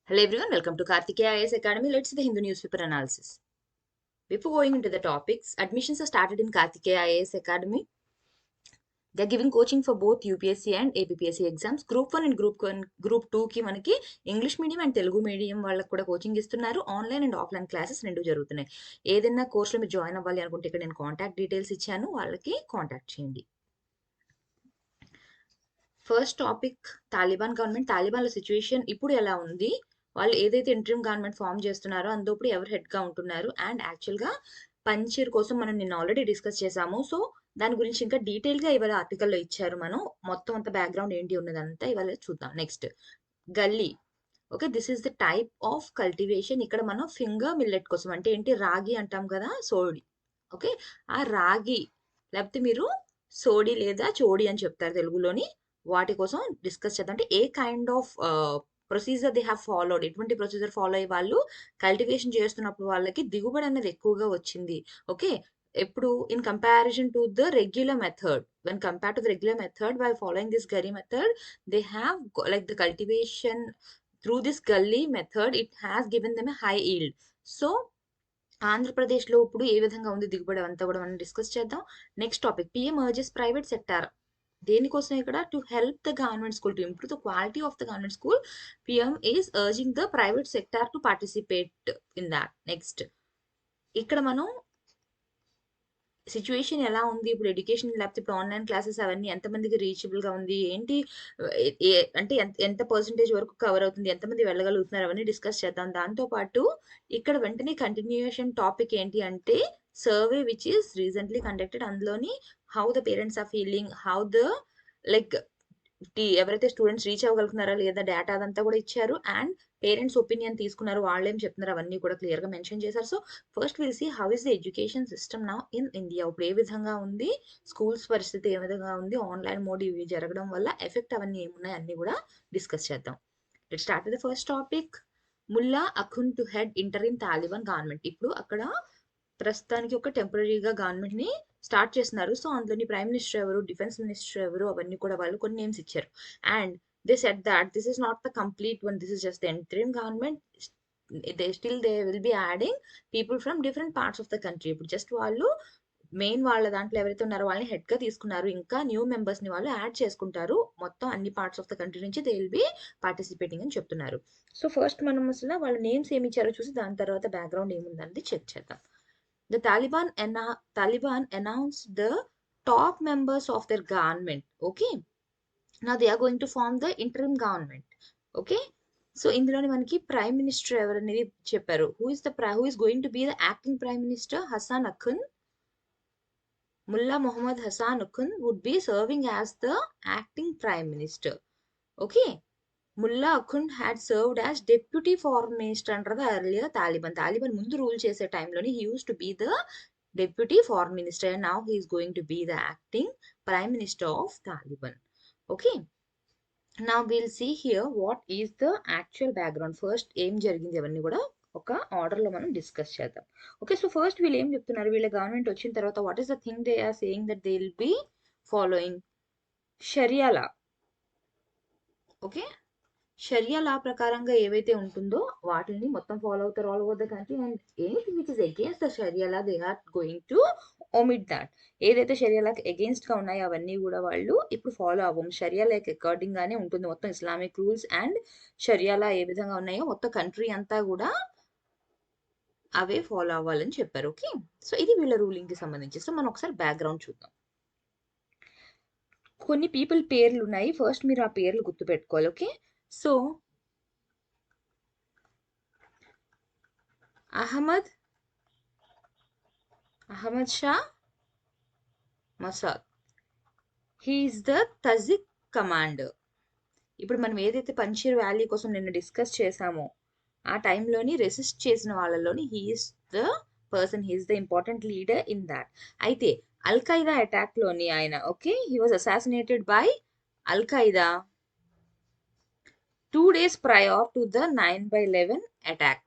Hello everyone, welcome to Karthikeya IAS Academy. Let's see the Hindu newspaper analysis. Before going into the topics, admissions are started in Karthikeya IAS Academy. They're giving coaching for both UPSC and APPSC exams. Group 1 and Group 2 కి మనకి English medium and Telugu medium వాళ్ళకి కూడా coaching ఇస్తున్నారు. Online and offline classes రెండు జరుగుతున్నాయి. ఏదైనా కోర్సులో మీరు జాయిన్ అవ్వాలి అనుకుంటే ఇక్కడ నేను కాంటాక్ట్ డీటెయిల్స్ ఇచ్చాను, వాళ్ళకి కాంటాక్ట్ చేయండి. First topic Taliban government. తాలిబాన్ల సిచ్యువేషన్ ఇప్పుడు ఎలా ఉంది, వాళ్ళు ఏదైతే ఇంటరిమ్ గవర్నమెంట్ ఫామ్ చేస్తున్నారో అందుప్పుడు ఎవరు హెడ్గా ఉంటున్నారు, అండ్ యాక్చువల్గా పంచీర్ కోసం మనం నిన్న ఆల్రెడీ డిస్కస్ చేసాము. సో దాని గురించి ఇంకా డీటెయిల్గా ఇవాళ ఆర్టికల్లో ఇచ్చారు. మనం మొత్తం అంత బ్యాక్గ్రౌండ్ ఏంటి ఉన్నదంతా ఇవాళ చూద్దాం. నెక్స్ట్ గల్లీ. Okay, this is the type of cultivation. ఇక్కడ మనం ఫింగర్ మిల్లెట్ కోసం, అంటే ఏంటి, రాగి అంటాం కదా, సోడి. ఓకే, ఆ రాగి లేకపోతే మీరు సోడి లేదా చోడి అని చెప్తారు తెలుగులోని, వాటి కోసం డిస్కస్ చేద్దాం. అంటే ఏ kind of procedure they have followed, ఎటువంటి ప్రొసీజర్ ఫాలో అయ్యి వాళ్ళు కల్టివేషన్ చేస్తున్నప్పుడు వాళ్ళకి దిగుబడి అనేది ఎక్కువగా వచ్చింది. ఓకే, ఎప్పుడు in comparison to the regular method, when compared to the regular method, by following this gully method, they have like the cultivation through this gully method, it has given them a high yield. So ఆంధ్రప్రదేశ్లో ఇప్పుడు ఏ విధంగా ఉంది దిగుబడి అంతా కూడా మనం discuss చేద్దాం. Next topic, PM urges private sector. దేనికోసం ఇక్కడ, to help the government school, to improve the quality of the government school, PM is urging the private sector to participate in that. Next ఇక్కడ మనం situation ఎలా ఉంది ఇప్పుడు, education లేకపోతే ఇప్పుడు online classes అవన్నీ ఎంతమందికి రీచబుల్గా ఉంది ఏంటి, అంటే ఎంత పర్సంటేజ్ వరకు కవర్ అవుతుంది, ఎంతమంది వెళ్ళగలుగుతున్నారు, అవన్నీ డిస్కస్ చేద్దాం. దాంతోపాటు ఇక్కడ వెంటనే కంటిన్యూయేషన్ టాపిక్ ఏంటి అంటే survey which is recently conducted. అందులోని how the parents are feeling, how the like ఎవరైతే స్టూడెంట్స్ రీచ్ అవ్వగలుగుతున్నారో లేదా డేటా అదంతా కూడా ఇచ్చారు, అండ్ పేరెంట్స్ ఒపీనియన్ తీసుకున్నారు, వాళ్ళు ఏం చెప్తున్నారు అవన్నీ కూడా క్లియర్గా మెన్షన్ చేశారు. So first will see how is the education system now in India. ఇప్పుడు ఏ విధంగా ఉంది, స్కూల్స్ పరిస్థితి ఏ విధంగా ఉంది, ఆన్లైన్ మోడ్ ఇవి జరగడం వల్ల ఎఫెక్ట్ అవన్నీ ఏమున్నాయి అన్ని కూడా డిస్కస్ చేద్దాం. Let's start with the first topic. Mullah Akhund to head interim Taliban government. ఇప్పుడు అక్కడ ప్రస్తుతానికి ఒక టెంపరీగా గవర్నమెంట్ ని స్టార్ట్ చేస్తున్నారు. సో అందులోని ప్రైమ్ మినిస్టర్ ఎవరు, డిఫెన్స్ మినిస్టర్ ఎవరు, అవన్నీ కూడా వాళ్ళు కొన్ని నేమ్స్ ఇచ్చారు. And they said that this is not the complete one, this is just the interim government. They will B adding people from different parts of the country. ఇప్పుడు just వాళ్ళు main వాళ్ళ దాంట్లో ఎవరైతే ఉన్నారో వాళ్ళని హెడ్ గా తీసుకున్నారు, ఇంకా న్యూ మెంబర్స్ ని వాళ్ళు యాడ్ చేసుకుంటారు. మొత్తం అన్ని పార్ట్స్ ఆఫ్ ద కంట్రీ నుంచి దే విల్ బి పార్టిసిపేటింగ్ అని చెప్తున్నారు. సో ఫస్ట్ మనం అసలు వాళ్ళ నేమ్స్ ఏమి ఇచ్చారో చూసి దాని తర్వాత బ్యాక్గ్రౌండ్ ఏముందని చెక్ చేద్దాం. The Taliban announced the top members of their government. Okay, now they are going to form the interim government. Okay, so ఇందులోని మనకి ప్రైమ్ మినిస్టర్ ఎవరనేది చెప్పారు. who is going to be the acting prime minister? Hassan Akhund. Mullah Muhammad Hassan Akhund would be serving as the acting prime minister. Okay, Mullah Akhund had served as deputy foreign minister under the earlier Taliban. Taliban ముందు rule చేసే టైంలోని he used to be the deputy foreign minister, and now he is going to be the acting prime minister of Taliban. Okay, now we'll see here what is the actual background. First ఏం జరిగింది అవన్నీ కూడా ఒక ఆర్డర్లో మనం discuss చేద్దాం. Okay, so first వీళ్ళు ఏం చెప్తున్నారు, వీళ్ళ గవర్నమెంట్ వచ్చిన తర్వాత what is the thing they are saying, that they will be following Sharia law. Okay, Sharia law ప్రకారంగా ఏవైతే ఉంటుందో వాటిని మొత్తం ఫాలో అవుతారు all over the country, and anything which is against the Sharia law they are going to omit that. ఏదైతే Sharia లాకి against గా ఉన్నాయో అవన్నీ కూడా వాళ్ళు ఇప్పుడు ఫాలో అవ్వం. షరియా లాకి అకార్డింగ్ గానే ఉంటుంది మొత్తం ఇస్లామిక్ రూల్స్, అండ్ షరియా లా ఏ విధంగా ఉన్నాయో మొత్తం కంట్రీ అంతా కూడా అవే ఫాలో అవ్వాలని చెప్పారు. ఓకే, సో ఇది వీళ్ళ రూలింగ్ కి సంబంధించి. సో మనం ఒకసారి బ్యాక్గ్రౌండ్ చూద్దాం. కొన్ని పీపుల్ పేర్లు ఉన్నాయి, ఫస్ట్ మీరు ఆ పేర్లు గుర్తుపెట్టుకోవాలి. Okay, so Ahmad Shah Massoud, he is the Tajik commander. ఇప్పుడు మనం ఏదైతే పంచీర్ వ్యాలీ కోసం నిన్న డిస్కస్ చేసామో ఆ టైంలోని రెసిస్ట్ చేసిన వాళ్ళలోని he is the person, he is the important leader in that. అయితే అల్ ఖైదా అటాక్ లోని ఆయన, okay, he was assassinated by Al Qaeda 2 days prior to the 9/11 attack.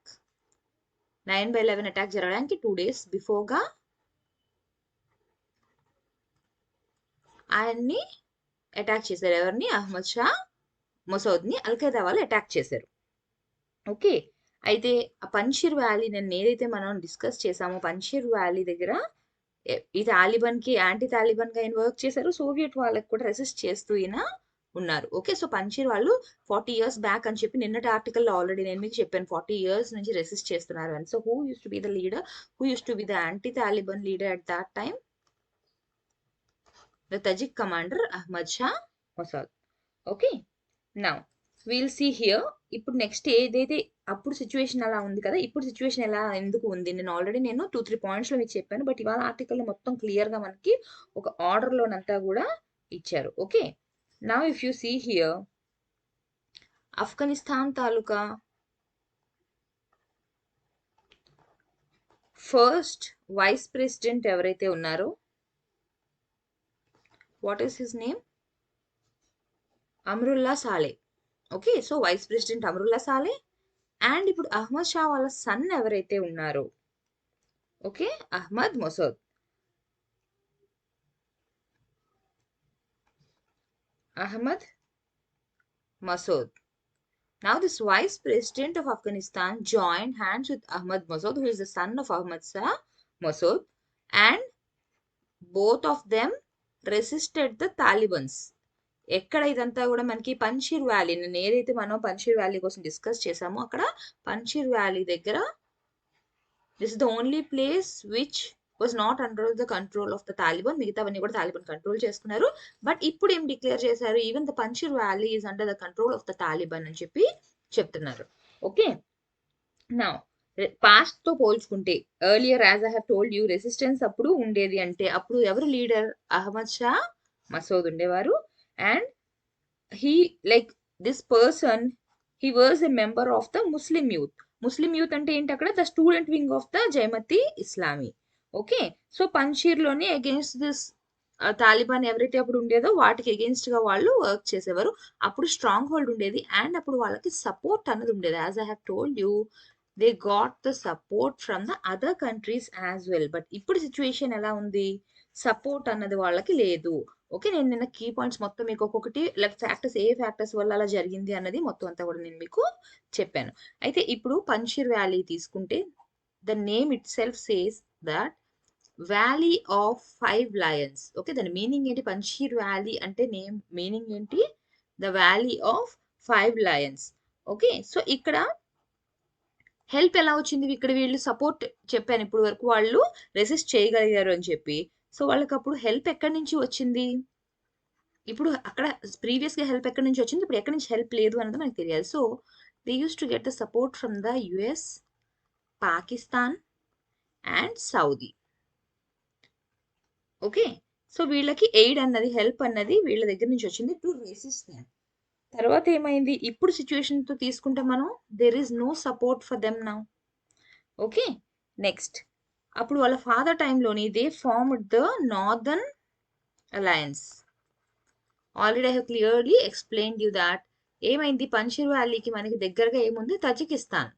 9/11 attack జరగడానికి 2 days బిఫోర్గా ఆయన్ని అటాక్ చేశారు. ఎవరిని? అహ్మద్ షా మసౌద్ని Al Qaeda వాళ్ళు అటాక్ చేశారు. ఓకే. అయితే ఆ పంషీర్ వ్యాలీ ఏదైతే మనం డిస్కస్ చేసామో పంషీర్ వ్యాలీ దగ్గర ఈ తాలిబాన్‌కి యాంటీ తాలిబాన్‌గా ఆయన వర్క్ చేశారు. సోవియట్ వాళ్ళకి కూడా రెసిస్ట్ చేస్తూ ఈయన ఉన్నారు. ఓకే. సో, పంషీర్ వాళ్ళు 40 ఇయర్స్ బ్యాక్ అని చెప్పి నిన్నటి ఆర్టికల్‌లో ఆల్రెడీ నేను మీకు చెప్పాను. 40 ఇయర్స్ నుంచి రెసిస్ట్ చేస్తున్నారు అని. So, who used to be the leader? Who used to be the anti Taliban leader at that time? The Tajik commander Ahmad Shah Massoud. Okay. Now will see here. ఇప్పుడు నెక్స్ట్ ఏదైతే అప్పుడు సిచ్యువేషన్ అలా ఉంది కదా, ఇప్పుడు సిచ్యువేషన్ ఎలా ఎందుకు ఉంది? నేను ఆల్రెడీ 2-3 పాయింట్స్‌లో మీకు చెప్పాను. బట్ ఇవాళ ఆర్టికల్‌లో మొత్తం క్లియర్‌గా మనకి ఒక ఆర్డర్‌లోనంతా కూడా ఇచ్చారు. Okay. Now if you see here Afghanistan తాలూకా ఫస్ట్ వైస్ ప్రెసిడెంట్ ఎవరైతే ఉన్నారో, what is his name? Amrullah Saleh. Okay. So, vice president Amrullah Saleh and ఇప్పుడు అహ్మద్ షా వాళ్ళ సన్ ఎవరైతే ఉన్నారో, okay, Ahmad Massoud. Ahmad Masood. Now, this vice president of Afghanistan joined hands with Ahmad Masood, who is the son of Ahmad Shah Masood, and both of them resisted the Talibans. ఎక్కడ ఇదంతా కూడా మనకి పంషీర్ valley, నేను ఏదైతే మనం పంషీర్ valley కోసం discuss చేసామో అక్కడ పంషీర్ వ్యాలీ దగ్గర this is the only place which was not under the control of the Taliban. మిగతావన్నీ కూడా తాలిబాన్ కంట్రోల్ చేసుకున్నారు. బట్ ఇప్పుడు ఏం డిక్లేర్ చేశారు? Even the Panjshir valley is under the control of the Taliban అని చెప్పి చెప్తున్నారు. ఓకే. నా పాస్ట్ తో పోల్చుకుంటే earlier as I have told you resistance అప్పుడు ఉండేది అంటే అప్పుడు ఎవరు లీడర్? అహ్మద్ షా మసూద్ ఉండేవారు. And he like this person, he was a member of the Muslim youth అంటే ఏంటి? అక్కడ the student wing of the Jamiat Islami. Okay. So, Panjshir లోనే అగేన్స్ట్ దిస్ తాలిబాన్ ఎవరైతే అప్పుడు ఉండేదో వాటికి అగేన్స్ట్ గా వాళ్ళు వర్క్ చేసేవారు. అప్పుడు స్ట్రాంగ్ హోల్డ్ ఉండేది అండ్ అప్పుడు వాళ్ళకి సపోర్ట్ అన్నది ఉండేది. As I have told you, they got the support from the other countries as well. But ఇప్పుడు సిచ్యువేషన్ ఎలా ఉంది? సపోర్ట్ అన్నది వాళ్ళకి లేదు. ఓకే. నేను నిన్న కీ పాయింట్స్ మొత్తం మీకు ఒక్కొక్కటి ఫ్యాక్టర్స్ ఏ ఫ్యాక్టర్స్ వల్ల అలా జరిగింది అన్నది మొత్తం అంతా కూడా నేను మీకు చెప్పాను. అయితే ఇప్పుడు పంషీర్ వ్యాలీ తీసుకుంటే the name it self says that valley of 5 Lions. Okay. దాని మీనింగ్ ఏంటి? పంషీర్ వ్యాలీ అంటే నేమ్ మీనింగ్ ఏంటి? The valley of 5 Lions. Okay. So, ఇక్కడ హెల్ప్ ఎలా వచ్చింది? ఇక్కడ వీళ్ళు సపోర్ట్ చెప్పాను ఇప్పుడు వరకు వాళ్ళు రెసిస్ట్ చేయగలిగారు అని చెప్పి. సో, వాళ్ళకి అప్పుడు హెల్ప్ ఎక్కడి నుంచి వచ్చింది? ఇప్పుడు అక్కడ ప్రీవియస్‌గా హెల్ప్ ఎక్కడి నుంచి వచ్చింది? ఇప్పుడు ఎక్కడి నుంచి హెల్ప్ లేదు అన్నది మనకు తెలియాలి. So, they used to get the support from the US, Pakistan and Saudi. Okay. So, వీళ్ళకి ఎయిడ్ అన్నది, హెల్ప్ అన్నది వీళ్ళ దగ్గర నుంచి వచ్చింది టు రెసిస్ట్ దెమ్. తర్వాత ఏమైంది? ఇప్పుడు సిచ్యువేషన్‌తో తీసుకుంటే మనం there is no support for them now. Okay. Next అప్పుడు వాళ్ళ ఫాదర్ టైంలోని they formed the Northern Alliance. Already I have clearly explained you that ఏమైంది? పంషీర్ వ్యాలీకి మనకి దగ్గరగా ఏముంది? తజికిస్తాన్.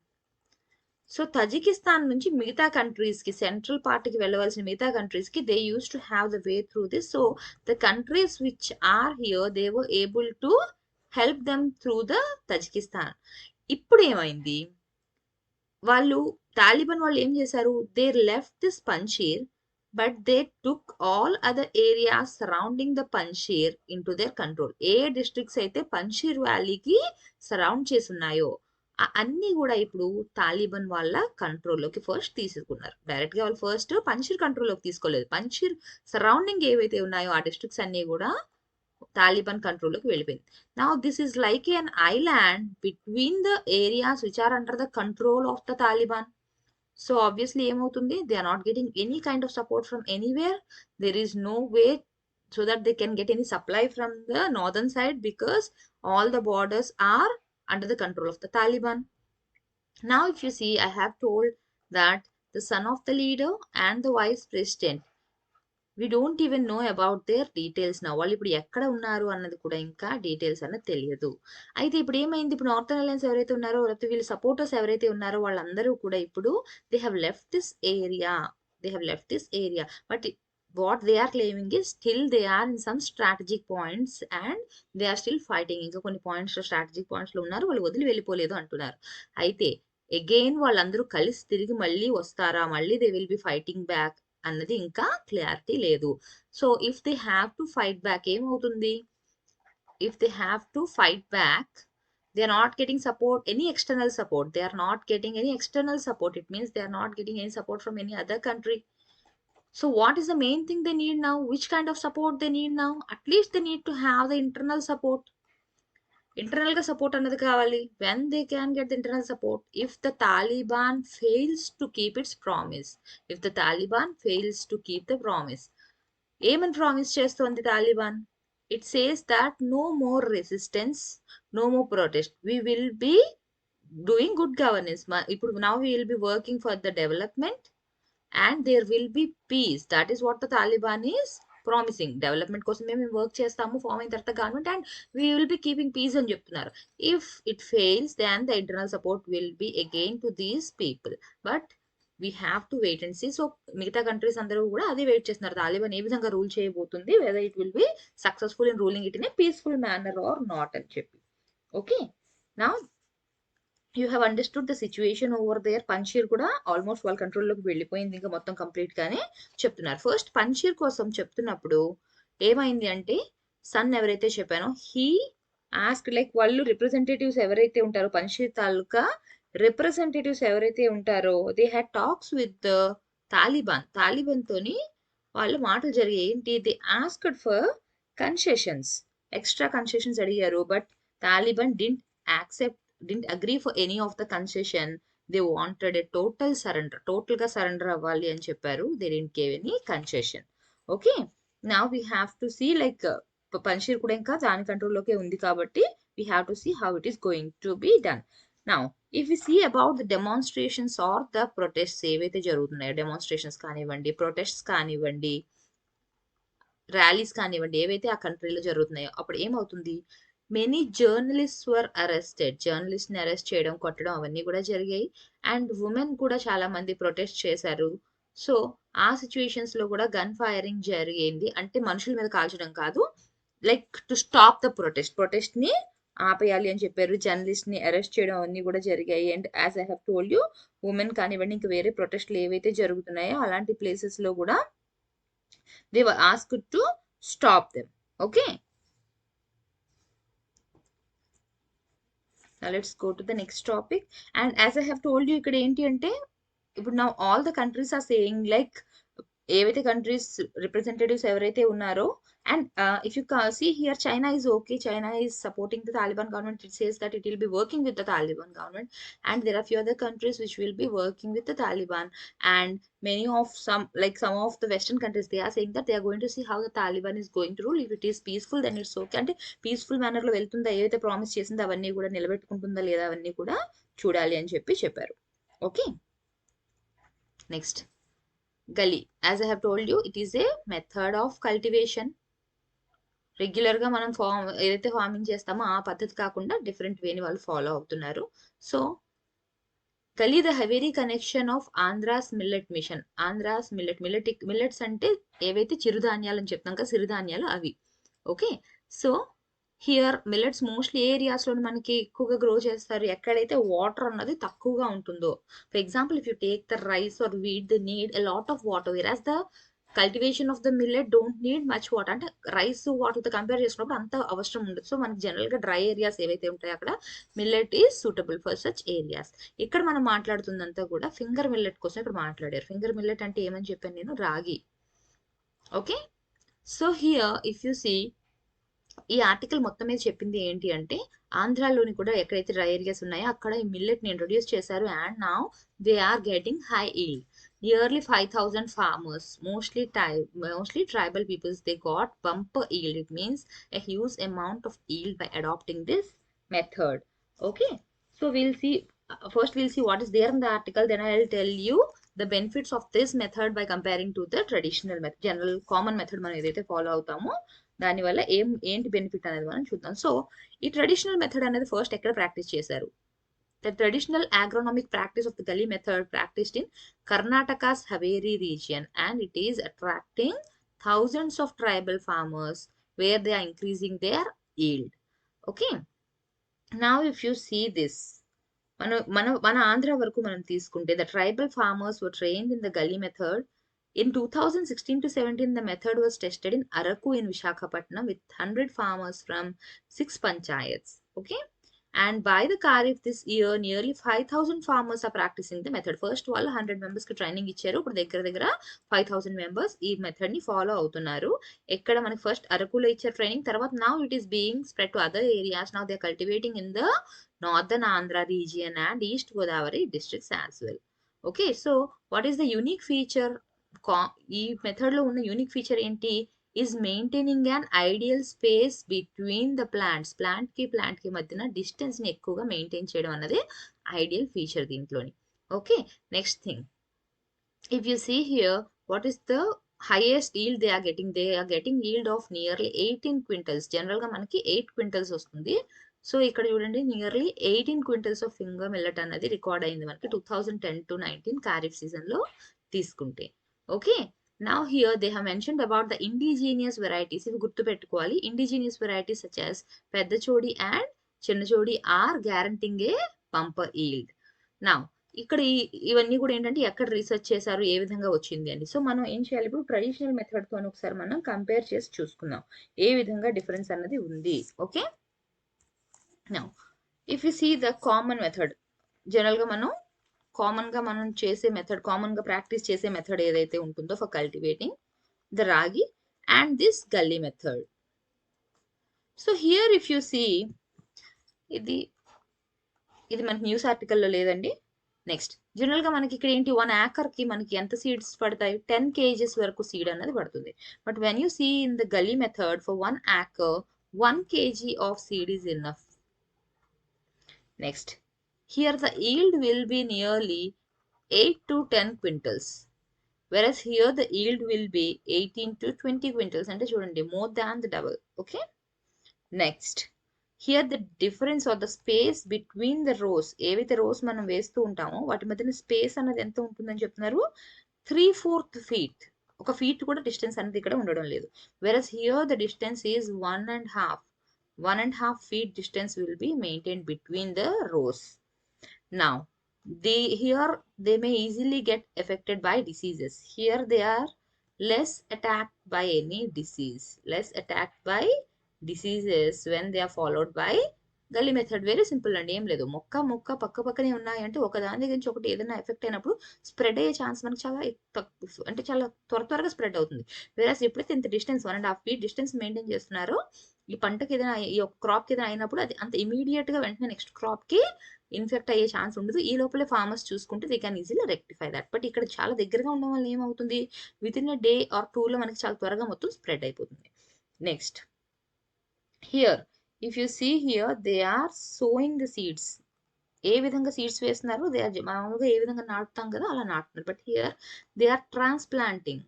సో, తజికిస్తాన్ నుంచి మిగతా కంట్రీస్‌కి, సెంట్రల్ పార్ట్‌కి వెళ్ళవలసిన మిగతా కంట్రీస్‌కి they used to have the way through this. So, the countries which are here they were able to help them through the Tajikistan. ఇప్పుడు ఏమైంది? వాళ్ళు తాలిబాన్ వాళ్ళు ఏం చేశారు? They left this Panjshir but they took all other areas surrounding the Panjshir into their control. ఏ districts అయితే Panjshir వ్యాలీకి surround చేసి ఉన్నాయో అన్ని కూడా ఇప్పుడు తాలిబాన్ వాళ్ళ కంట్రోల్లోకి ఫస్ట్ తీసుకున్నారు. డైరెక్ట్ గా వాళ్ళు ఫస్ట్ పంషీర్ కంట్రోల్లోకి తీసుకోలేదు. పంషీర్ సరౌండింగ్ ఏవైతే ఉన్నాయో ఆ డిస్ట్రిక్ట్స్ అన్ని కూడా తాలిబాన్ కంట్రోల్లోకి వెళ్ళిపోయింది. Now this is like an island between the areas which are under the control of the Taliban. So, obviously ఏమవుతుంది? They are not getting any kind of support from anywhere. There is no way so that they can get any supply from the northern side because all the borders are under the control of the Taliban. Now, if you see, I have told that the son of the leader and the vice president, we don't even know about their details now. వాళ్ళు ఇప్పుడు ఎక్కడ ఉన్నారు అన్నది కూడా ఇంకా details అన్నది తెలియదు. అయితే ఇప్పుడు ఏమైంది? ఇప్పుడు నార్థన్ అలయన్స్ ఎవరైతే ఉన్నారో లేకపోతే వీళ్ళ సపోర్టర్స్ ఎవరైతే ఉన్నారో వాళ్ళందరూ కూడా ఇప్పుడు they have left this area. But what they are claiming is still they are in some strategic points and they are still fighting. ఇంకా కొన్ని పాయింట్స్ స్ట్రాటజిక్ పాయింట్స్ లో ఉన్నారు, వాళ్ళు వదిలి వెళ్ళిపోలేదు అంటున్నారు. అయితే అగైన్ వాళ్ళందరూ కలిసి తిరిగి మళ్ళీ వస్తారా, మళ్ళీ they will B fighting back అన్నది ఇంకా క్లారిటీ లేదు. So if they have to fight back ఏమవుతుంది, if they have to fight back, they are not getting support, any external support, they are not getting any external support, it means they are not getting any support from any other country. So what is the main thing they need now, which kind of support they need now? At least they need to have the internal support. Internal ga support another kavali. When they can get the internal support, if the Taliban fails to keep its promise, if the Taliban fails to keep the promise, ఏమని promise చేస్తోంది Taliban? It says that no more resistance, no more protest, we will be doing good governance. ఇప్పుడు now we will be working for the development and there will be peace. That is what the Taliban is promising. Development కోసం మేము work చేస్తాము form అయిన తర్వాత government, and we will be keeping peace అని చెప్తున్నారు. If it fails then the internal support will be again to these people. But we have to wait and see. So మిగతా countries అందరూ కూడా అదే wait చేస్తున్నారు, Taliban ఏ విధంగా rule చేయబోతుంది, whether it will be successful in ruling it in a peaceful manner or not అని చెప్పి. Okay, now you have understood the situation over there. Panjshir కూడా ఆల్మోస్ట్ వాళ్ళ కంట్రోల్లోకి వెళ్ళిపోయింది, ఇంకా మొత్తం కంప్లీట్ గానే చెప్తున్నారు. ఫస్ట్ పంచీర్ కోసం చెప్తున్నప్పుడు ఏమైంది అంటే, సన్ ఎవరైతే చెప్పానో హీ ఆస్క్, లైక్ వాళ్ళు రిప్రజెంటేటివ్స్ ఎవరైతే ఉంటారో పంచీర్ తాలూకా రిప్రజెంటేటివ్స్ ఎవరైతే ఉంటారో they had talks with Taliban. Taliban తోని వాళ్ళు మాటలు జరిగాయి. ఏంటి, they asked for concessions, extra concessions అడిగారు. But Taliban didn't agree for any of the concession. They wanted a total surrender. Total గా సరెండర్ అవ్వాలి అని చెప్పారు. They didn't give any concession. Okay, now we have to see, like Panjshir కూడా ఇంకా దాని కంట్రోల్లోకే ఉంది కాబట్టి we have to see how it is going to be done. Now if we see about the demonstrations or the protests ఏవైతే జరుగుతున్నాయో, demonstrations కానివ్వండి, protests కానివ్వండి, rallies కానివ్వండి, ఏవైతే ఆ కంట్రీలో జరుగుతున్నాయో అప్పుడు ఏమవుతుంది, many journalist were arrested. Journalist ని అరెస్ట్ చేయడం, కొట్టడం అవన్నీ కూడా జరిగాయి. అండ్ ఉమెన్ కూడా చాలా మంది ప్రొటెస్ట్ చేశారు. సో ఆ సిచ్యువేషన్స్ లో కూడా గన్ ఫైరింగ్ జరిగింది. అంటే మనుషుల మీద కాల్చడం కాదు, like to stop the protest ని ఆపేయాలి అని చెప్పారు. జర్నలిస్ట్ ని అరెస్ట్ చేయడం అవన్నీ కూడా జరిగాయి. And as I have told you, women కానివ్వండి, ఇంకా వేరే ప్రొటెస్ట్లు ఏవైతే జరుగుతున్నాయో అలాంటి ప్లేసెస్ లో కూడా they were asked to stop them. Okay, now let's go to the next topic. And as I have told you, ikkada enti ante ఇప్పుడు now all the countries are saying, like ఏవైతే countries representatives ఎవరైతే ఉన్నారో, and if you see here, China is okay. China is supporting the Taliban government. It says that it will be working with the Taliban government, and there are few other countries which will be working with the Taliban. And many of some of the Western countries, they are saying that they are going to see how the Taliban is going to rule. If it is peaceful, then it's okay. అంటే peaceful manner లో వెళ్తుందా, ఏవైతే promise చేసిందో అవన్నీ కూడా నిలబెట్టుకుంటుందా లేదా అవన్నీ కూడా చూడాలి అని చెప్పారు. Okay, next gully. As I have told you, it is a method of cultivation. Regular గా మనం ఏదైతే ఫార్మింగ్ చేస్తామో ఆ పద్ధతి కాకుండా డిఫరెంట్ వేని వాళ్ళు ఫాలో అవుతున్నారు. So gully, the heavy connection of Andhra's millet mission. Andhra's millets అంటే ఏవైతే చిరుధాన్యాలు అని చెప్తాం కదా, సిరిధాన్యాలు అవి. Okay, so here millets mostly areas లో మనకి ఎక్కువగా గ్రో చేస్తారు ఎక్కడైతే వాటర్ అన్నది తక్కువగా ఉంటుందో. For example, if you take the rice or wheat, they need a lot of water, వెరాస్ the cultivation of the millet don't need much water. అంటే rice వాటర్తో కంపేర్ చేసుకున్నప్పుడు అంత అవసరం ఉండదు. సో మనకి జనరల్ గా డ్రై ఏరియాస్ ఏవైతే ఉంటాయో అక్కడ millet is suitable for such areas. ఇక్కడ మనం మాట్లాడుతుందంతా కూడా ఫింగర్ మిల్లెట్ కోసం ఇక్కడ మాట్లాడారు. ఫింగర్ మిల్లెట్ అంటే ఏమని చెప్పాను నేను, ragi. Okay, so here if you see, ఈ ఆర్టికల్ మొత్తం మీద చెప్పింది ఏంటి అంటే, ఆంధ్రాలోని కూడా ఎక్కడైతే డ్రై ఏరియాస్ ఉన్నాయో అక్కడ ఈ మిల్లెట్ ని ఇంట్రొడ్యూస్ చేశారు. And now they are getting high yield. Nearly 5,000 farmers, mostly tribal peoples, they got bumper yield. It means a huge amount of yield by adopting this method. Okay, so first we'll see what is there in the article, then I'll tell you the benefits of this method by comparing to the traditional method. General common method మనం ఏదైతే follow అవుతామో దానివల్ల ఏంటి benefit అనేది మనం చూద్దాం. So ఈ traditional method అనేది ఫస్ట్ ఎక్కడ ప్రాక్టీస్ చేశారు? The traditional agronomic practice of the gully method practiced in Karnataka's Haveri region, and it is attracting thousands of tribal farmers where they are increasing their yield. Okay, now if you see this, మన ఆంధ్ర వరకు మనం తీసుకుంటే the tribal farmers were trained in the gully method. In 2016 to 17, the method was tested in Araku in Visakhapatnam with 100 farmers from 6 panchayats. Okay, and by the Kharif this year, nearly 5,000 farmers are practicing the method. First వాళ్ళు 100 members కి training ఇచ్చారు. ఇప్పుడు దగ్గర దగ్గర 5,000 members ఈ method ని follow అవుతున్నారు. ఎక్కడ మనకి ఫస్ట్ అరకులో ఇచ్చారు ట్రైనింగ్, తర్వాత now it is being spread to other areas. Now they are cultivating in the northern Andhra region and East Godavari districts as well. Okay, so what is the unique feature? ఈ method లో ఉన్న unique feature ఏంటి? is maintaining an ideal space between the plants. Plant కి మధ్యన distance ని ఎక్కువగా maintain చేయడం అన్నది ఐడియల్ ఫీచర్ దీంట్లోని. Okay, next thing, if you see here, what is the highest yield they are getting? They are getting yield of nearly 18 quintals. General గా మనకి 8 quintals వస్తుంది. సో ఇక్కడ చూడండి, nearly 18 quintals of finger millet అనేది record అయింది మనకి 2010 to 19 kharif season లో తీసుకుంటే. Okay, now here they have mentioned about the indigenous varieties. ఇవి గుర్తు పెట్టుకోవాలి. indigenous varieties such as పెద్ద చోడి and చిన్న చోడి are guaranteeing a bumper yield. now ఇక్కడ ఇవన్నీ కూడా ఏంటంటే ఎక్కడ రీసెర్చ్ చేశారు, ఏ విధంగా వచ్చింది అని. సో మనం ఏం చేయాలి, ఇప్పుడు ట్రెడిషనల్ మెథడ్ తో ఒకసారి మనం కంపేర్ చేసి చూసుకుందాం ఏ విధంగా డిఫరెన్స్ అన్నది ఉంది. Okay, now if you see the common method, general గా మనం చేసే మెథడ్, కామన్ గా ప్రాక్టీస్ చేసే మెథడ్ ఏదైతే ఉంటుందో for cultivating the ragi and this gully method. So here if you see, ఇది మనకి న్యూస్ ఆర్టికల్లో లేదండి. నెక్స్ట్, జనరల్ గా మనకి ఇక్కడ ఏంటి, 1 acre కి మనకి ఎంత సీడ్స్ పడతాయి, 10 kgs వరకు సీడ్ అనేది పడుతుంది. But when you see in the Guli method for 1 acre 1 kg of seed is enough. Next, here the yield will be nearly 8 to 10 quintals, whereas here the yield will be 18 to 20 quintals. అంటే చూడండి, more than the double. Okay, next, here the difference or the space between the rows, ఏవైతే rose మనం వేస్తూ ఉంటామో వాటి మధ్యన space అనేది ఎంత ఉంటుందని చెప్తున్నారు, 3/4 feet. ఒక ఫీట్ కూడా డిస్టెన్స్ అనేది ఇక్కడ ఉండడం లేదు. whereas here the distance is 1.5 feet distance will be maintained between the rows. Now here they may easily get affected by diseases. Here they are less attacked by any disease, when they are followed by గల్లీ method. Very simple అండి, ఏం లేదు, మొక్క పక్క పక్కనే ఉన్నాయి అంటే ఒక దాని దగ్గర నుంచి ఒకటి ఏదైనా ఎఫెక్ట్ అయినప్పుడు స్ప్రెడ్ అయ్యే ఛాన్స్ మనకి చాలా అంటే చాలా త్వరగా స్ప్రెడ్ అవుతుంది. వేరేస్ ఎప్పుడైతే ఇంత డిస్టెన్స్ 1.5 feet డిస్టెన్స్ మెయింటైన్ చేస్తున్నారో, ఈ పంటకి ఏదైనా, ఈ క్రాప్ కి ఏదైనా అయినప్పుడు అది అంత ఇమీడియట్ గా వెంటనే నెక్స్ట్ క్రాప్ కి ఇన్ఫెక్ట్ అయ్యే ఛాన్స్ ఉండదు. ఈ లోపలే ఫార్మర్స్ చూసుకుంటే they can easily rectify that. But ఇక్కడ చాలా దగ్గరగా ఉండడం వల్ల ఏమవుతుంది, within a day or 2 లో మనకి చాలా త్వరగా మొత్తం స్ప్రెడ్ అయిపోతుంది. Next, here if you see, here they are sowing the seeds. ఏ విధంగా సీడ్స్ వేస్తున్నారు, దే ఆర్ మామూలుగా ఏ విధంగా నాటుతాం కదా అలా నాటుతున్నారు. But here they are transplanting.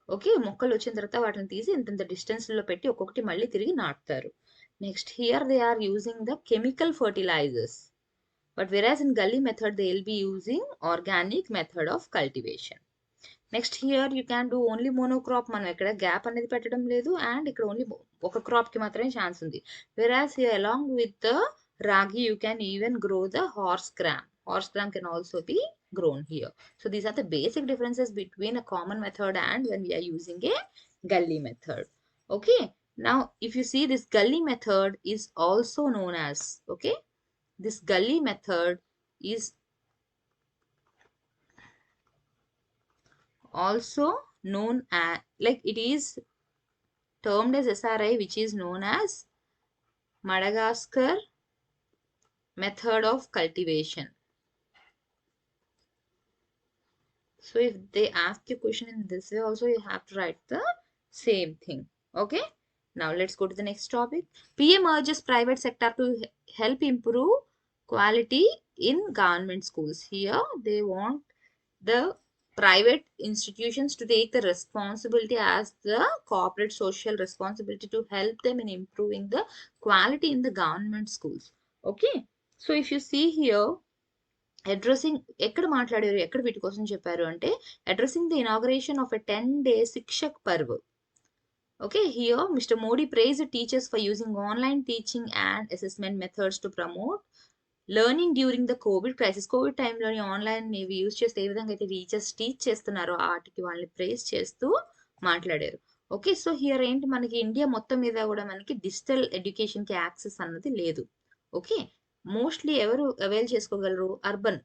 Okay, మొక్కలు వచ్చిన తర్వాత వాటిని తీసి ఇంత డిస్టెన్స్ లో పెట్టి ఒక్కొక్కటి మళ్ళీ తిరిగి నాటుతారు. Next, here they are using the chemical fertilisers. But whereas in gully method they will be using organic method of cultivation. Next, here you can do only monocrop. మనం ఇక్కడ గ్యాప్ అనేది పెట్టడం లేదు, అండ్ ఇక్కడ ఓన్లీ ఒక crop కి మాత్రమే chance ఉంది. whereas here along with the ragi you can even grow the horse gram can also be grown here. So these are the basic differences between a common method and when we are using a gully method. Okay, now if you see, this gully method is also known as, okay, this gully method is also known as, like it is termed as SRI, which is known as Madagascar method of cultivation. So if they ask you question in this way also, you have to write the same thing. Okay, now let's go to the next topic. PM urges private sector to help improve quality in government schools. Here they want the private institutions to take the responsibility as the corporate social responsibility to help them in improving the quality in the government schools. Okay, so if you see here, addressing ఎక్కడ మాట్లాడారు, ఎక్కడ వీటి కోసం చెప్పారు అంటే, addressing the inauguration of a 10-day Shikshak Parv. Okay, here Mr. Modi praised teachers for using online teaching and assessment methods to promote learning during the COVID crisis. COVID టైంలోని online ఇవి use చేస్తే ఏ విధంగా అయితే టీచర్స్ టీచ్ చేస్తున్నారో వాటికి వాళ్ళని praise చేస్తూ మాట్లాడారు. ఓకే, సో హియర్ ఏంటి, మనకి ఇండియా మొత్తం మీద కూడా మనకి డిజిటల్ ఎడ్యుకేషన్కి యాక్సెస్ అన్నది లేదు. ఓకే, మోస్ట్లీ ఎవరు అవైల్ చేసుకోగలరు, urban.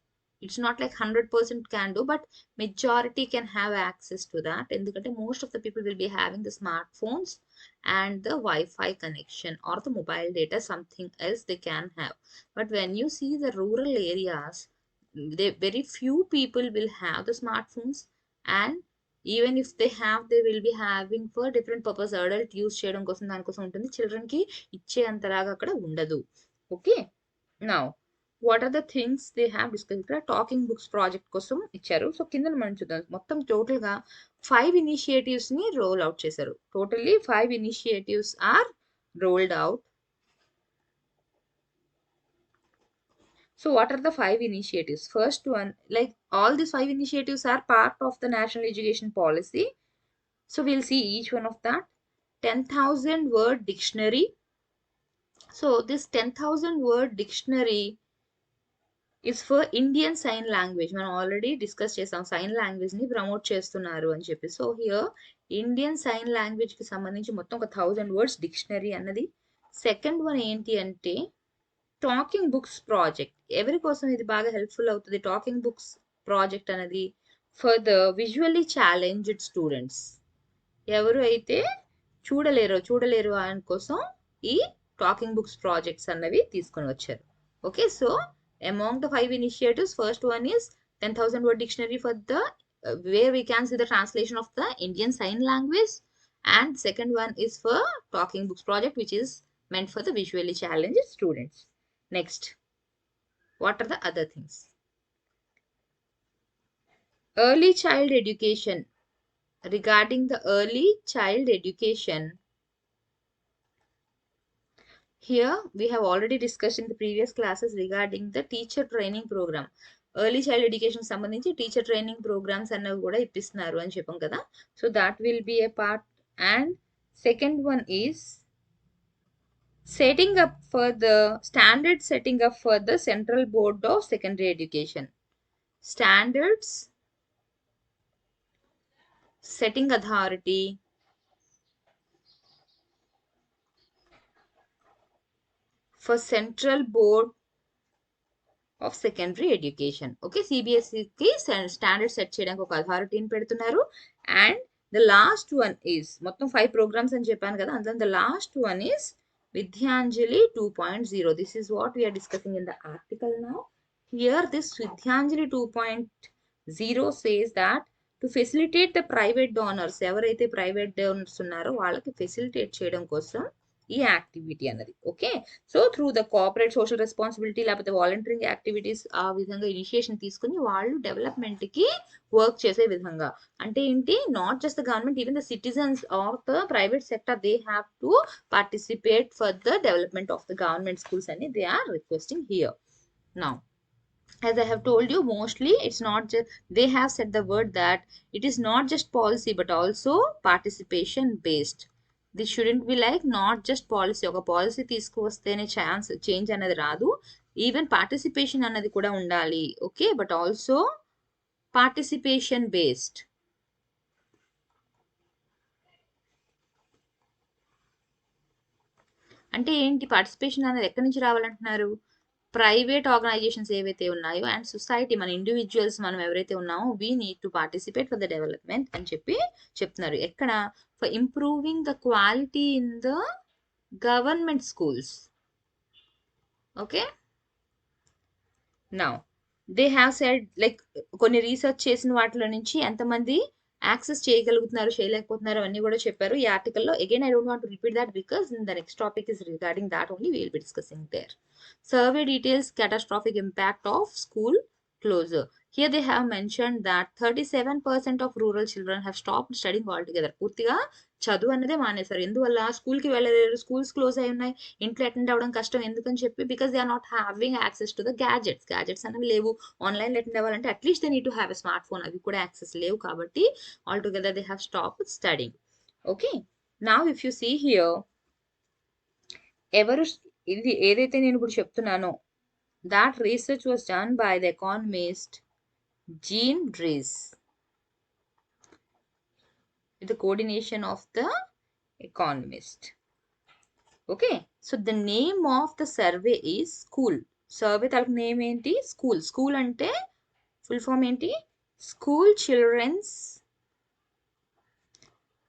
It's not like 100% can do, but majority can have access to that. ఎందుకంటే most of the people will be having the smart phones and the Wi-Fi connection or the mobile data, something else they can have. But when you see the rural areas, very few people will have the smartphones, and even if they have, they will be having for different purpose. Adult use చేయడం కోసం దానికోసం ఉంటుంది, children కి ఇచ్చే అంతలాగా అక్కడ ఉండదు. Okay, now what are the things they have discuss. ఇక్కడ టాకింగ్ బుక్స్ ప్రాజెక్ట్ కోసం ఇచ్చారు. సో కింద మనం చూద్దాం, మొత్తం టోటల్ గా 5 ఇనిషియేటివ్స్ ని రోల్ అవుట్ చేశారు. Totally 5 initiatives are rolled out. So what are the 5 initiatives? First one, like all these 5 initiatives are part of the national education policy. So we'll see each one of that. 10,000 word dictionary. So this 10,000 word dictionary is for Indian sign language. మనం already discuss చేసాం, sign language ని promote చేస్తున్నారు అని చెప్పి. So here Indian sign language కి సంబంధించి మొత్తం ఒక 1000 వర్డ్స్ డిక్షనరీ అన్నది. సెకండ్ వన్ ఏంటి అంటే టాకింగ్ బుక్స్ ప్రాజెక్ట్. ఎవరి కోసం ఇది బాగా హెల్ప్ఫుల్ అవుతుంది టాకింగ్ బుక్స్ ప్రాజెక్ట్ అనేది? For the visually challenged students, ఎవరు అయితే చూడలేరు అని కోసం ఈ టాకింగ్ బుక్స్ ప్రాజెక్ట్స్ అన్నవి తీసుకొని వచ్చారు. Okay, so among the 5 initiatives, first one is 10,000 word dictionary for the where we can see the translation of the Indian sign language, and second one is for talking books project, which is meant for the visually challenged students. Next, what are the other things? Early child education. Regarding the early child education, here we have already discussed in the previous classes regarding the teacher training program. Early child education సంబంధించి teacher training programmes అన్నవి కూడా ఇప్పిస్తున్నారు అని చెప్పాం కదా. So that will be A part. And second one is setting up for the standard setting up for the Central Board of Secondary Education. Standards setting authority for Central Board of Secondary Education. Okay, CBSE కి standard set చేయడానికి ఒక అథారిటీని పెడుతున్నారు. And the last one is, మొత్తం 5 programmes అని చెప్పాను కదా, అందులో the last one is Vidyanjali 2.0. This is what we are discussing in the article now. Here this Vidyanjali 2.0 says that to facilitate the private donors, ఎవరైతే private donors ఉన్నారో వాళ్ళకి facilitate చేయడం కోసం ఈ యాక్టివిటీ అన్నది. Okay, so through the cooperate social responsibility లేకపోతే volunteering activities ఆ విధంగా ఇనిషియేషన్ తీసుకుని వాళ్ళు డెవలప్మెంట్ కి వర్క్ చేసే విధంగా. అంటే ఏంటి, not just the government, even the citizens of the private sector, they have to participate for the development of the government schools అని they are requesting here. Now as I have told you, mostly it's not just, they have said the word that it is not just policy but also participation based. This shouldn't be like not just policy. ఒక policy తీసుకువస్తేనే chance change అనేది రాదు, even participation అన్నది కూడా ఉండాలి. Okay, but also participation based. అంటే ఏంటి, participation అనేది ఎక్కడి నుంచి రావాలంటున్నారు? ప్రైవేట్ ఆర్గనైజేషన్స్ ఏవైతే ఉన్నాయో అండ్ సొసైటీ, మన ఇండివిజువల్స్ మనం ఎవరైతే ఉన్నామో, we need to participate for the development అని చెప్పి చెప్తున్నారు. ఎక్కడ? For improving the quality in the government schools. Okay, now they have said like కొన్ని రీసెర్చ్ చేసిన వాటిలో నుంచి ఎంతమంది యాక్సెస్ చేయగలుగుతున్నారు, చేయలేకపోతున్నారు అన్ని కూడా చెప్పారు ఈ ఆర్టికల్లో. Again I don't want to repeat that because the next topic is regarding that only we will be discussing there. Survey details catastrophic impact of school closure. Here they have mentioned that 37% of rural children have stopped studying altogether. పూర్తిగా చదువు అన్నదే మానేశారు. ఎందువల్ల? స్కూల్కి వెళ్ళలేరు, schools close అయి ఉన్నాయి, ఇంట్లో అటెండ్ అవ్వడం కష్టం. ఎందుకని చెప్పి, because they are not having access to the gadgets అనేవి లేవు. ఆన్లైన్లో అటెండ్ అవ్వాలంటే at least they need to have a smart phone, అవి కూడా యాక్సెస్ లేవు. కాబట్టి altogether they have stop studying. Okay, Now if you see here, ఎవరు ఇది ఏదైతే నేను ఇప్పుడు చెప్తున్నానో, that research was done by the economist Jean Dries with the coordination of the economist. Okay, so the name of the survey is school. Survey తలకు name ఏంటి? School. School అంటే full form ఏంటి? School children's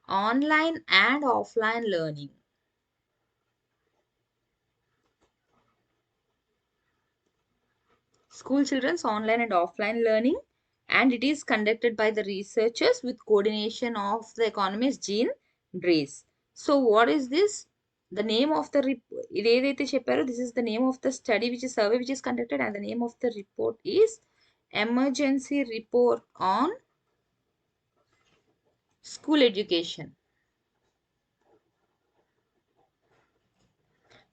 online and offline learning. School children's online and offline learning, and it is conducted by the researchers with coordination of the economist Jean Dries. So what is this? The name of the this is the name of the study, which is survey which is conducted, and the name of the report is Emergency Report on School Education.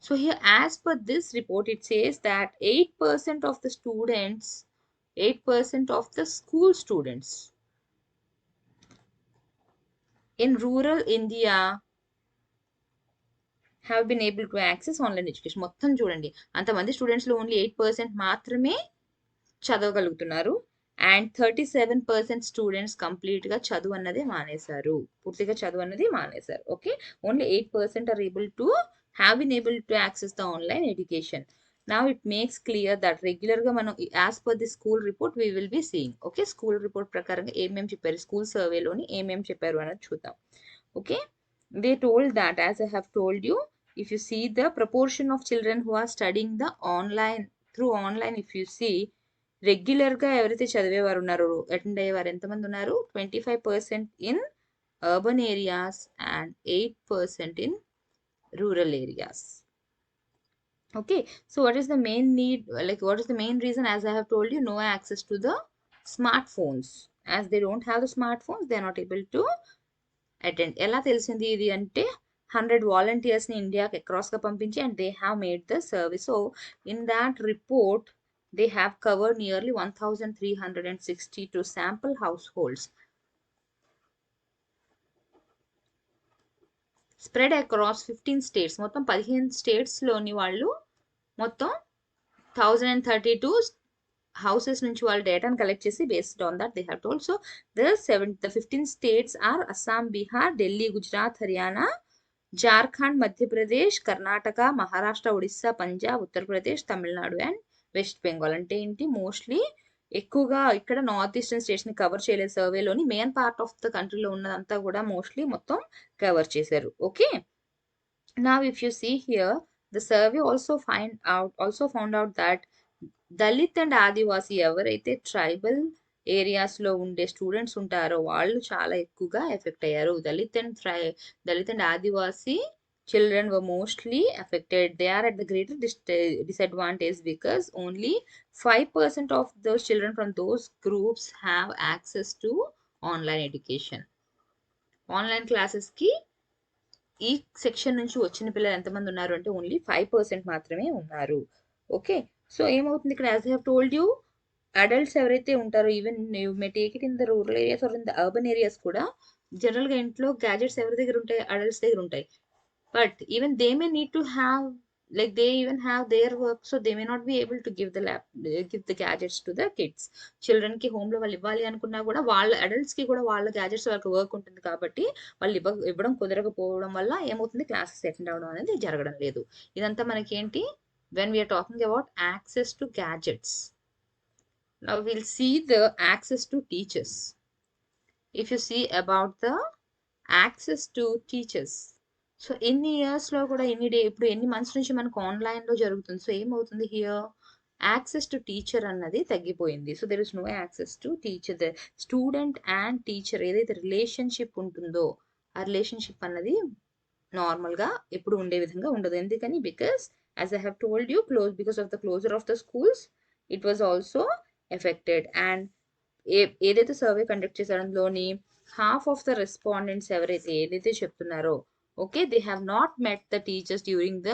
So here, as per this report, it says that 8% of the students, 8% of the school students in rural India have been able to access online education. మొత్తం చూడండి, అంతమంది స్టూడెంట్స్లో only 8% మాత్రమే చదవగలుగుతున్నారు. And 37% students కంప్లీట్గా చదువు అన్నది మానేశారు, పూర్తిగా చదువు అన్నది మానేశారు. Okay, only 8% are able to have been able to access the online education. Now it makes clear that రెగ్యులర్గా మనం as per the school report we will be seeing. Okay, school report ప్రకారంగా ఏమేమి చెప్పారు, స్కూల్ సర్వేలోని ఏమేమి చెప్పారు అన్నది చూద్దాం. Okay, they told that, as I have told you, if you see the proportion of children who are studying the online through online, if you see రెగ్యులర్గా ఎవరైతే చదివేవారు ఉన్నారో, అటెండ్ అయ్యేవారు ఎంతమంది ఉన్నారు? 25% in urban areas and 8% in rural areas. Okay, so what is the main need, like what is the main reason? As I have told you, no access to the smartphones. As they don't have the smartphones, they are not able to attend. ఎలా తెలిసింది ఇది అంటే, 100 వాలంటీర్స్ని ఇండియాకి అక్రాస్గా పంపించి, and they have made the service. So in that report they have covered nearly 1,362 sample households spread across 15 states. మొత్తం 15 states లోని వాళ్ళు మొత్తం 1032 houses నుంచి వాళ్ళు డేటాను కలెక్ట్ చేసి, based on that they have told. So the 15 states are Assam, Bihar, Delhi, Gujarat, Haryana, Jharkhand, Madhya Pradesh, Karnataka, Maharashtra, Odisha, Punjab, Uttar Pradesh, Tamil Nadu and west Bengal. అంటే ఏంటి, mostly ఎక్కువగా ఇక్కడ north eastern స్టేట్స్ని cover చేయలేదు సర్వేలోని. Main part of the కంట్రీలో ఉన్నదంతా కూడా మోస్ట్లీ మొత్తం కవర్ చేశారు. ఓకే, నా if you see here, the survey also found out that Dalit and Adivasi, ఎవరైతే ట్రైబల్ ఏరియాస్లో ఉండే స్టూడెంట్స్ ఉంటారో వాళ్ళు చాలా ఎక్కువగా ఎఫెక్ట్ అయ్యారు. Dalit and Adivasi children were mostly affected. They are at the greater disadvantage because only 5% of those children from those groups have access to online education. Online classes ki ఈ section నుంచి వచ్చిన పిల్లలు ఎంతమంది ఉన్నారు అంటే ఓన్లీ 5% మాత్రమే ఉన్నారు. ఓకే, సో ఏమవుతుంది ఇక్కడ, as I have told you, adults ఎవరైతే ఉంటారో, even you may take it in the rural areas or in the urban areas కూడా, జనరల్గా ఇంట్లో గ్యాజెట్స్ ఎవరి దగ్గర ఉంటాయి? అడల్ట్స్ దగ్గర ఉంటాయి. But even they may need to have, like they even have their work, so they may not be able to give the gadgets to the kids. Children కి home లో వాళ్ళు ఇవ్వాలి అనుకున్నా కూడా, వాళ్ళ అడల్ట్స్ కి కూడా వాళ్ళ గ్యాజెట్స్ వాళ్ళకి వర్క్ ఉంటుంది కాబట్టి వాళ్ళు ఇవ్వడం కుదరకపోవడం వల్ల ఏమవుతుంది, క్లాసెస్ అటెండ్ అవ్వడం అనేది జరగడం లేదు. ఇదంతా మనకి ఏంటి, when we are talking about access to gadgets. Now we'll see the access to teachers. If you see about the access to teachers, so ఎన్ని ఇయర్స్లో కూడా ఇప్పుడు ఎన్ని మంత్స్ నుంచి మనకు ఆన్లైన్లో జరుగుతుంది. సో ఏమవుతుంది హియర్, యాక్సెస్ టు టీచర్ అన్నది తగ్గిపోయింది. So there is no access to teacher. The student and teacher ఏదైతే రిలేషన్షిప్ ఉంటుందో, ఆ రిలేషన్షిప్ అన్నది నార్మల్గా ఎప్పుడు ఉండే విధంగా ఉండదు. ఎందుకని, because as I have told you, because of the closure of the schools it was also affected. And ఏదైతే సర్వే కండక్ట్ చేశారో అందులోని హాఫ్ ఆఫ్ ద రెస్పాండెంట్స్ ఎవరైతే ఏదైతే చెప్తున్నారో, okay, they have not met the teachers during the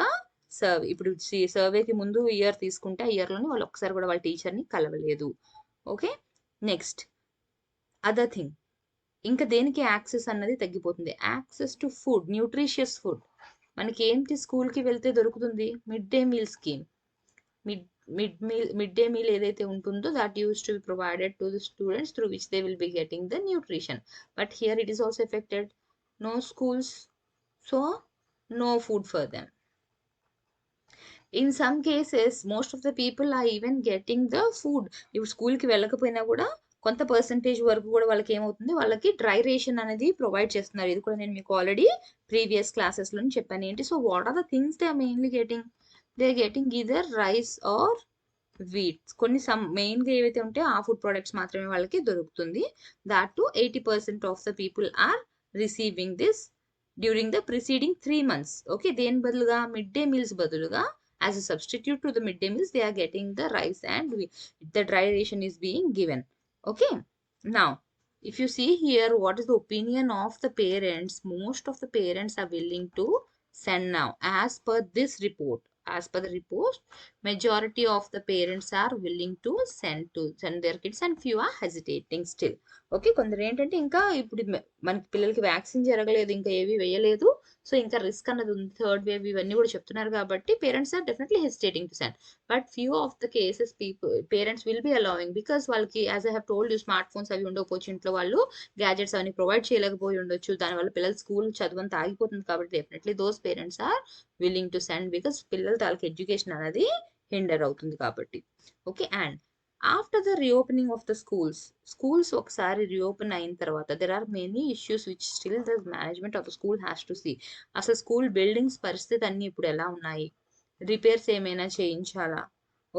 survey. ఇప్పుడు సర్వేకి ముందు year తీసుకుంటే, ఆ ఇయర్లోని వాళ్ళు ఒకసారి కూడా వాళ్ళ టీచర్ని కలవలేదు. ఓకే, నెక్స్ట్ అదర్ థింగ్, ఇంకా దేనికి యాక్సెస్ అన్నది తగ్గిపోతుంది. Access to food, nutritious food మనకి ఏంటి స్కూల్కి వెళ్తే దొరుకుతుంది? Mid day meal scheme. Mid day meal ఏదైతే ఉంటుందో that used to be provided to the students through which they will be getting the nutrition. But here it is also affected. No schools, so no food for them. In some cases most of the people are even getting the food. ఇప్పుడు స్కూల్కి వెళ్ళకపోయినా కూడా కొంత percentage వరకు కూడా వాళ్ళకి ఏమవుతుంది, వాళ్ళకి డ్రై రేషన్ అనేది ప్రొవైడ్ చేస్తున్నారు. ఇది కూడా నేను మీకు ఆల్రెడీ ప్రీవియస్ క్లాసెస్లో చెప్పాను. ఏంటి, so what are the things they are mainly getting? They are getting either rice or wheats. కొన్ని మెయిన్గా ఏవైతే ఉంటే ఆ ఫుడ్ ప్రొడక్ట్స్ మాత్రమే వాళ్ళకి దొరుకుతుంది. That to 80% of the people are receiving this during the preceding 3 months. Okay, దేని బదులుగా? మిడ్ డే మీల్స్ బదులుగా as a substitute to the midday meals they are getting the rice and the dry ration is being given. Okay, now if you see here what is the opinion of the parents, most of the parents are willing to send now. As per this report, as per the report, majority of the parents are willing to send their kids and few are hesitating still. Okay, కొందరు ఏంటంటే ఇంకా ఇప్పుడు మనకి పిల్లలకి vaccine జరగలేదు, ఇంకా ఏవి వేయలేదు, సో ఇంకా రిస్క్ అన్నది ఉంది, థర్డ్ వేవ్ ఇవన్నీ కూడా చెప్తున్నారు కాబట్టి parents are definitely hesitating to send. But few of the cases parents will be allowing, because వాళ్ళకి as I have told you smart phones అవి ఉండకపోవచ్చు, ఇంట్లో వాళ్ళు గ్యాజెట్స్ అవన్నీ ప్రొవైడ్ చేయలేకపోయి ఉండొచ్చు, దానివల్ల పిల్లల స్కూల్ చదువంతా ఆగిపోతుంది. కాబట్టి definitely those parents are willing to send, because పిల్లల తాలూకు ఎడ్యుకేషన్ అనేది హిండర్ అవుతుంది కాబట్టి. Okay, and after the reopening of the schools ఒకసారి రీఓపెన్ అయిన తర్వాత there are many issues which still the management of the school has to see. అసలు school buildings పరిస్థితి అన్ని ఇప్పుడు ఎలా ఉన్నాయి, రిపేర్స్ ఏమైనా చేయించాలా,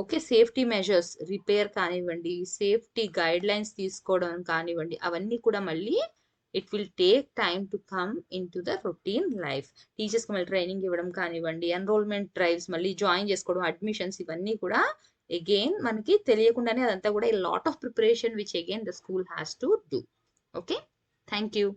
ఓకే, సేఫ్టీ మెజర్స్ రిపేర్ కానివ్వండి, సేఫ్టీ గైడ్ లైన్స్ తీసుకోవడం కానివ్వండి, అవన్నీ కూడా మళ్ళీ it will take time to come in to the routine life. టీచర్స్కి మళ్ళీ ట్రైనింగ్ ఇవ్వడం కానివ్వండి, ఎన్రోల్మెంట్ డ్రైవ్స్ మళ్ళీ జాయిన్ చేసుకోవడం, అడ్మిషన్స్, ఇవన్నీ కూడా again మనకి తెలియకుండానే అదంతా కూడా a lot of preparation which again the school has to do. Okay, thank you.